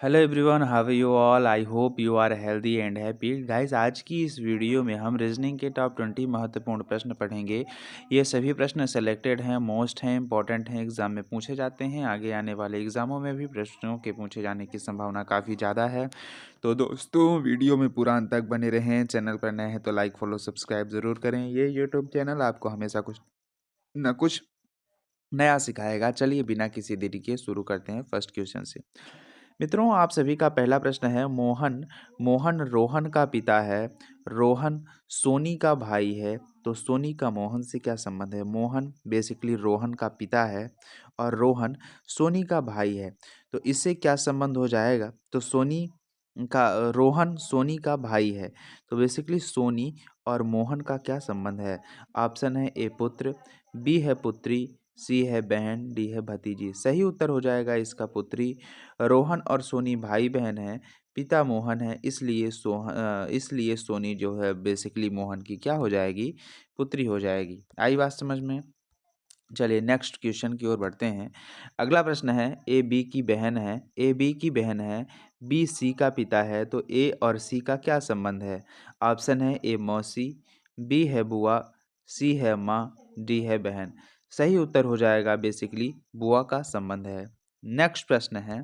Hello everyone, how you all. I hope you are healthy and happy. Guys, आज की इस video में हम रीजनिंग के टॉप 20 महत्वपूर्ण प्रश्न पढ़ेंगे। ये सभी प्रश्न सेलेक्टेड हैं, मोस्ट हैं, इंपॉर्टेंट हैं, एग्जाम में पूछे जाते हैं। आगे आने वाले एग्जामों में भी प्रश्नों के पूछे जाने की संभावना काफ़ी ज़्यादा है। तो दोस्तों, वीडियो में पूरा अंत तक बने रहें। चैनल पर नए हैं तो लाइक फॉलो सब्सक्राइब ज़रूर करें। ये यूट्यूब चैनल आपको हमेशा कुछ न कुछ नया सिखाएगा। चलिए बिना किसी देरी के शुरू करते हैं फर्स्ट क्वेश्चन से। मित्रों, आप सभी का पहला प्रश्न है, मोहन मोहन रोहन का पिता है। रोहन सोनी का भाई है। तो सोनी का मोहन से क्या संबंध है? मोहन बेसिकली रोहन का पिता है और रोहन सोनी का भाई है। तो इससे क्या संबंध हो जाएगा? तो सोनी का रोहन सोनी का भाई है। तो बेसिकली सोनी और मोहन का क्या संबंध है? ऑप्शन है ए पुत्र, बी है पुत्री, सी है बहन, डी है भतीजी। सही उत्तर हो जाएगा इसका पुत्री। रोहन और सोनी भाई बहन हैं। पिता मोहन है, इसलिए सोनी जो है बेसिकली मोहन की क्या हो जाएगी? पुत्री हो जाएगी। आई बात समझ में? चलिए नेक्स्ट क्वेश्चन की ओर बढ़ते हैं। अगला प्रश्न है, ए बी की बहन है। ए बी की बहन है, बी सी का पिता है। तो ए और सी का क्या संबंध है? ऑप्शन है ए मौसी, बी है बुआ, सी है माँ, डी है बहन। सही उत्तर हो जाएगा बेसिकली बुआ का संबंध है। नेक्स्ट प्रश्न है,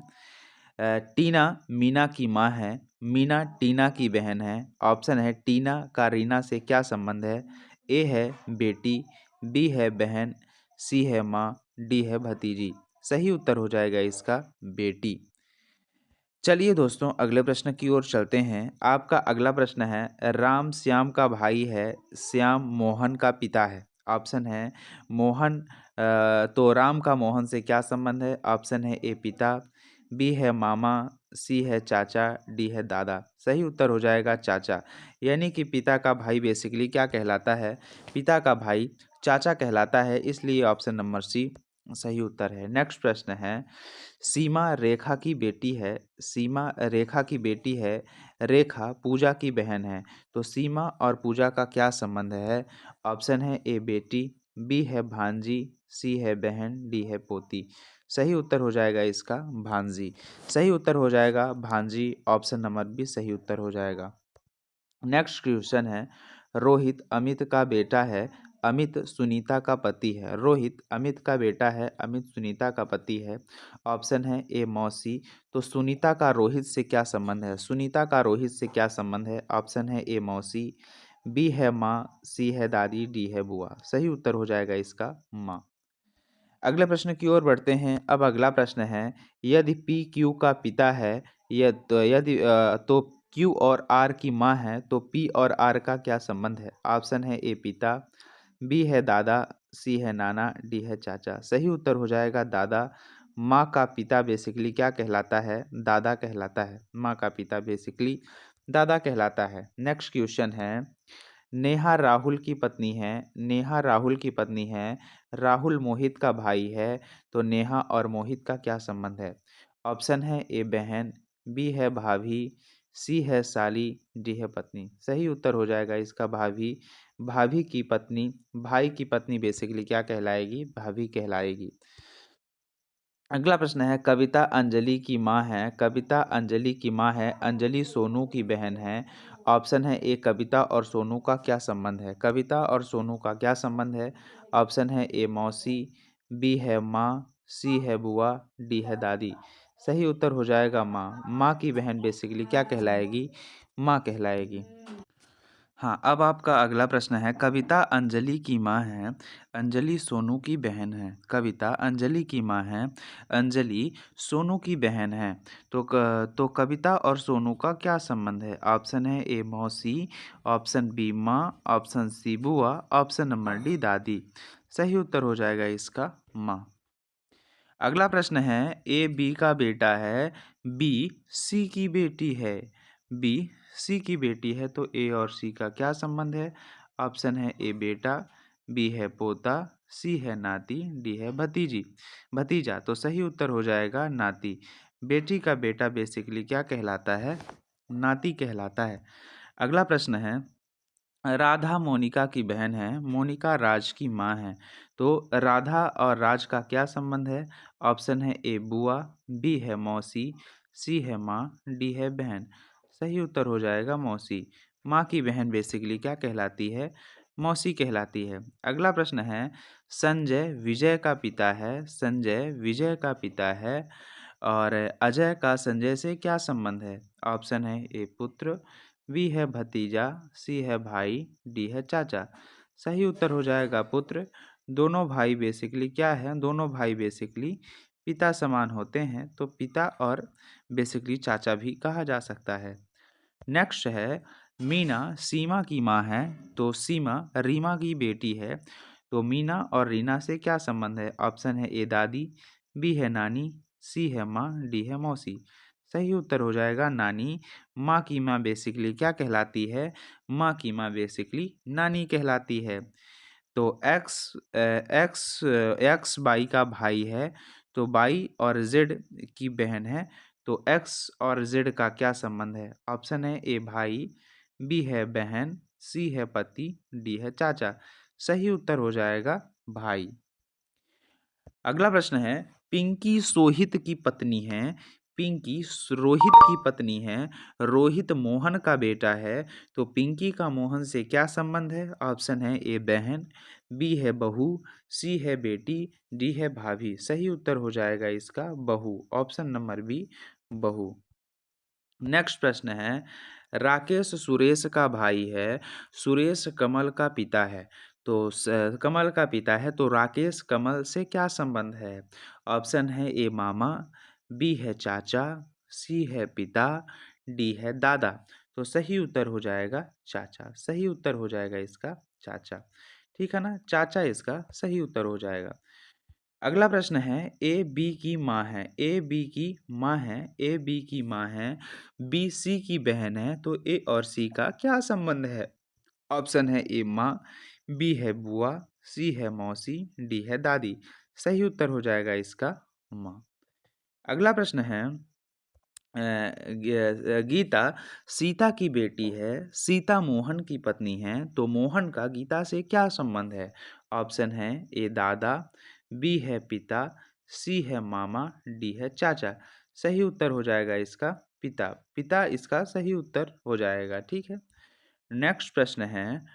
टीना मीना की माँ है। मीना टीना की बहन है। ऑप्शन है टीना का रीना से क्या संबंध है? ए है बेटी, बी है बहन, सी है माँ, डी है भतीजी। सही उत्तर हो जाएगा इसका बेटी। चलिए दोस्तों, अगले प्रश्न की ओर चलते हैं। आपका अगला प्रश्न है, राम श्याम का भाई है। श्याम मोहन का पिता है। ऑप्शन है मोहन, तो राम का मोहन से क्या संबंध है? ऑप्शन है ए पिता, बी है मामा, सी है चाचा, डी है दादा। सही उत्तर हो जाएगा चाचा। यानी कि पिता का भाई बेसिकली क्या कहलाता है? पिता का भाई चाचा कहलाता है, इसलिए ऑप्शन नंबर सी सही उत्तर है। नेक्स्ट प्रश्न है, सीमा रेखा की बेटी है। सीमा रेखा की बेटी है। रेखा पूजा की बहन है। तो सीमा और पूजा का क्या संबंध है? ऑप्शन है ए बेटी, बी है भांजी, सी है बहन, डी है पोती। सही उत्तर हो जाएगा इसका भांजी। सही उत्तर हो जाएगा भांजी। ऑप्शन नंबर बी सही उत्तर हो जाएगा। नेक्स्ट क्वेश्चन है, रोहित अमित का बेटा है। अमित सुनीता का पति है। रोहित अमित का बेटा है। अमित सुनीता का पति है। ऑप्शन है ए मौसी। तो सुनीता का रोहित से क्या संबंध है? सुनीता का रोहित से क्या संबंध है? ऑप्शन है ए मौसी, बी है माँ, सी है दादी, डी है बुआ। सही उत्तर हो जाएगा इसका माँ। अगले प्रश्न की ओर बढ़ते हैं। अब अगला प्रश्न है, यदि पी क्यू का पिता है, तो क्यू और आर की माँ है, तो पी और आर का क्या संबंध है? ऑप्शन है ए पिता, बी है दादा, सी है नाना, डी है चाचा। सही उत्तर हो जाएगा दादा। माँ का पिता बेसिकली क्या कहलाता है? दादा कहलाता है। माँ का पिता बेसिकली दादा कहलाता है। नेक्स्ट क्वेश्चन है, नेहा राहुल की पत्नी है। नेहा राहुल की पत्नी है। राहुल मोहित का भाई है। तो नेहा और मोहित का क्या संबंध है? ऑप्शन है ए बहन, बी है भाभी, सी है साली, डी है पत्नी। सही उत्तर हो जाएगा इसका भाभी। भाभी की पत्नी, भाई की पत्नी बेसिकली क्या कहलाएगी? भाभी कहलाएगी। अगला प्रश्न है, कविता अंजलि की माँ है। कविता अंजलि की माँ है। अंजलि सोनू की बहन है। ऑप्शन है ए कविता और सोनू का क्या संबंध है? कविता और सोनू का क्या संबंध है? ऑप्शन है ए मौसी, बी है माँ, सी है बुआ, डी है दादी। सही उत्तर हो जाएगा माँ। माँ की बहन बेसिकली क्या कहलाएगी? माँ कहलाएगी। हाँ, अब आपका अगला प्रश्न है, कविता अंजलि की माँ है। अंजलि सोनू की बहन है। कविता अंजलि की माँ है। अंजलि सोनू की बहन है। तो कविता और सोनू का क्या संबंध है? ऑप्शन है ए मौसी, ऑप्शन बी माँ, ऑप्शन सी बुआ, ऑप्शन नंबर डी दादी। सही उत्तर हो जाएगा इसका माँ। अगला प्रश्न है, ए बी का बेटा है, बी सी की बेटी है। बी सी की बेटी है, तो ए और सी का क्या संबंध है? ऑप्शन है ए बेटा, बी है पोता, सी है नाती, डी है भतीजी, भतीजा। तो सही उत्तर हो जाएगा नाती। बेटी का बेटा बेसिकली क्या कहलाता है? नाती कहलाता है। अगला प्रश्न है, राधा मोनिका की बहन है। मोनिका राज की माँ है। तो राधा और राज का क्या संबंध है? ऑप्शन है ए बुआ, बी है मौसी, सी है माँ, डी है बहन। सही उत्तर हो जाएगा मौसी। माँ की बहन बेसिकली क्या कहलाती है? मौसी कहलाती है। अगला प्रश्न है, संजय विजय का पिता है, संजय विजय का पिता है और अजय का संजय से क्या संबंध है? ऑप्शन है ए पुत्र, बी है भतीजा, सी है भाई, डी है चाचा। सही उत्तर हो जाएगा पुत्र। दोनों भाई बेसिकली क्या है? दोनों भाई बेसिकली पिता समान होते हैं, तो पिता और बेसिकली चाचा भी कहा जा सकता है। नेक्स्ट है, मीना सीमा की माँ है, तो सीमा रीमा की बेटी है, तो मीना और रीना से क्या संबंध है? ऑप्शन है ए दादी, बी है नानी, सी है माँ, डी है मौसी। सही उत्तर हो जाएगा नानी। माँ की माँ बेसिकली क्या कहलाती है? माँ की माँ बेसिकली नानी कहलाती है। तो एक्स बाई का भाई है, तो बाई और जेड की बहन है, तो एक्स और जेड का क्या संबंध है? ऑप्शन है ए भाई, बी है बहन, सी है पति, डी है चाचा। सही उत्तर हो जाएगा भाई। अगला प्रश्न है, पिंकी सोहित की पत्नी है, पिंकी रोहित की पत्नी है, रोहित मोहन का बेटा है, तो पिंकी का मोहन से क्या संबंध है? ऑप्शन है ए बहन, बी है बहू, सी है बेटी, डी है भाभी। सही उत्तर हो जाएगा इसका बहू। ऑप्शन नंबर बी बहू। नेक्स्ट प्रश्न है, राकेश सुरेश का भाई है, सुरेश कमल का पिता है, तो कमल का पिता है, तो राकेश कमल से क्या संबंध है? ऑप्शन है ए मामा, बी है चाचा, सी है पिता, डी है दादा। तो सही उत्तर हो जाएगा चाचा। सही उत्तर हो जाएगा इसका चाचा। ठीक है ना, चाचा इसका सही उत्तर हो जाएगा। अगला प्रश्न है, ए बी की माँ है, ए बी की माँ है, ए बी की माँ है, बी सी की बहन है, तो ए और सी का क्या संबंध है? ऑप्शन है ए माँ, बी है बुआ, सी है मौसी, डी है दादी। सही उत्तर हो जाएगा इसका माँ। अगला प्रश्न है, गीता सीता की बेटी है, सीता मोहन की पत्नी है, तो मोहन का गीता से क्या संबंध है? ऑप्शन है ए दादा, बी है पिता, सी है मामा, डी है चाचा। सही उत्तर हो जाएगा इसका पिता। पिता इसका सही उत्तर हो जाएगा। ठीक है। नेक्स्ट प्रश्न है,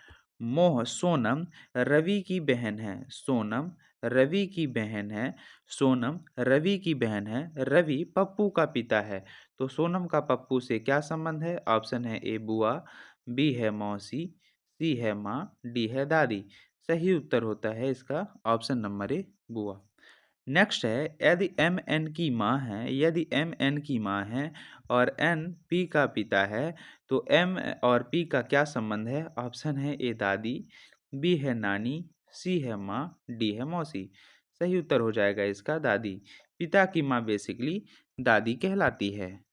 सोनम रवि की बहन है, सोनम रवि की बहन है, सोनम रवि की बहन है, रवि पप्पू का पिता है, तो सोनम का पप्पू से क्या संबंध है? ऑप्शन है ए बुआ, बी है मौसी, सी है माँ, डी है दादी। सही उत्तर होता है इसका ऑप्शन नंबर ए बुआ। नेक्स्ट है, यदि एम एन की माँ है, यदि एम एन की माँ है और एन पी का पिता है, तो एम और पी का क्या संबंध है? ऑप्शन है ए दादी, बी है नानी, सी है माँ, डी है मौसी। सही उत्तर हो जाएगा इसका दादी। पिता की माँ बेसिकली दादी कहलाती है।